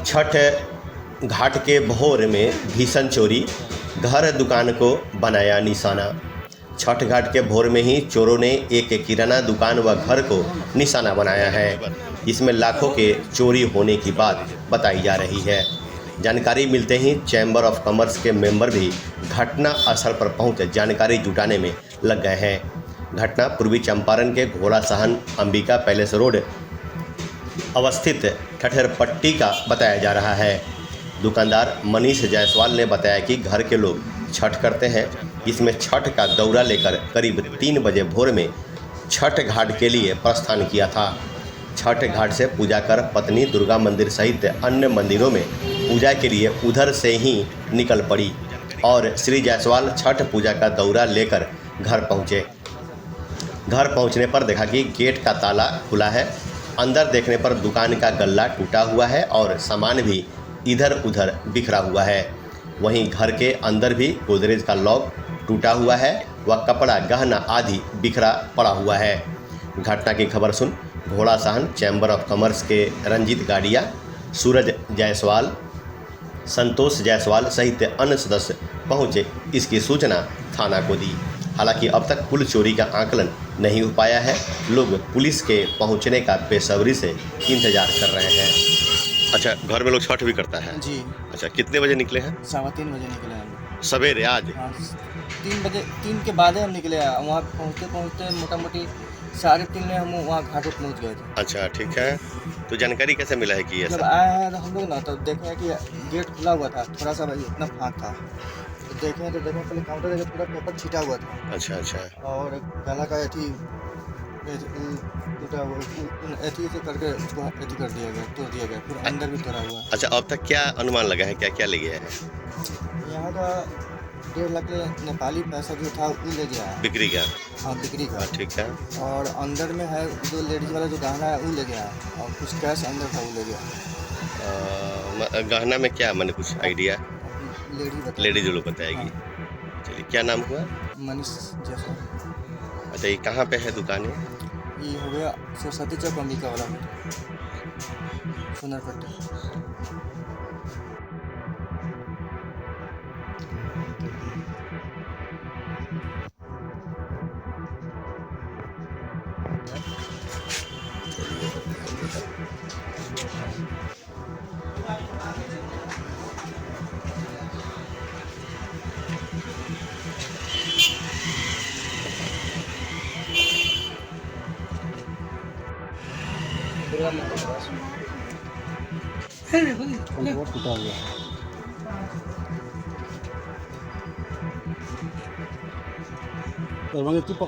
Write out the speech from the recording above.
छठ घाट के भोर में भीषण चोरी, घर दुकान को बनाया निशाना। छठ घाट के भोर में ही चोरों ने एक किराना दुकान व घर को निशाना बनाया है। इसमें लाखों के चोरी होने की बात बताई जा रही है। जानकारी मिलते ही चैम्बर ऑफ कॉमर्स के मेंबर भी घटना स्थल पर पहुंच जानकारी जुटाने में लग गए हैं। घटना पूर्वी चंपारण के घोड़ा सहन अंबिका पैलेस रोड अवस्थित ठठरपट्टी का बताया जा रहा है। दुकानदार मनीष जायसवाल ने बताया कि घर के लोग छठ करते हैं। इसमें छठ का दौरा लेकर करीब 3 बजे भोर में छठ घाट के लिए प्रस्थान किया था। छठ घाट से पूजा कर पत्नी दुर्गा मंदिर सहित अन्य मंदिरों में पूजा के लिए उधर से ही निकल पड़ी और श्री जायसवाल छठ पूजा का दौरा लेकर घर पहुँचे। घर पहुँचने पर देखा कि गेट का ताला खुला है। अंदर देखने पर दुकान का गल्ला टूटा हुआ है और सामान भी इधर उधर बिखरा हुआ है। वहीं घर के अंदर भी गोदरेज का लॉक टूटा हुआ है व कपड़ा गहना आदि बिखरा पड़ा हुआ है। घटना की खबर सुन घोड़ा सहन चैम्बर ऑफ कॉमर्स के रंजीत गाड़िया, सूरज जायसवाल, संतोष जायसवाल सहित अन्य सदस्य पहुंचे इसकी सूचना थाना को दी। हालांकि अब तक कुल चोरी का आकलन नहीं हो पाया है। लोग पुलिस के पहुंचने का बेसब्री से इंतजार कर रहे हैं। अच्छा, घर में लोग छठ भी करता है जी। अच्छा, कितने बजे निकले हैं? 3:15 बजे निकले हम। सवेरे आज? हाँ, 3 के बाद हम निकले। वहाँ पहुँचते मोटा मोटी 3:30 में हम वहाँ घाट पर पहुँच गए थे। अच्छा, ठीक है। तो जानकारी कैसे मिला है कि जब ऐसा? आए हैं तो हम लोग ना तो देखे कि गेट खुला हुआ था, थोड़ा सा भाई इतना फाँक था। तो देखें पहले काउंटर में पूरा पेपर छिटा हुआ था। अच्छा अच्छा। और गला का एथी टूटा हुआ एथी से करके उसको एथी कर दिया गया, तोड़ दिया गया। फिर अंदर भी तोड़ा हुआ है। अच्छा, अब तक क्या अनुमान लगा है, क्या क्या ले गया है? यहाँ का 1.5 लाख नेपाली पैसा जो था वो ले गया है। बिक्री का? हाँ, बिक्री का। ठीक है। और अंदर में है जो लेडीज वाला जो गहना है वो ले गया है और कुछ कैश अंदर था वो ले गया। गहना में क्या, मैंने कुछ आइडिया? लेडीज लोग बताएगी। हाँ। चलिए, क्या नाम हुआ? मनीष जायसवाल। अच्छा, ये कहाँ पे है दुकान? ये हो गया सरस्वती चौक अंबिका वाला सुनरपट्टी। टूटा हुआ है। तू पकड़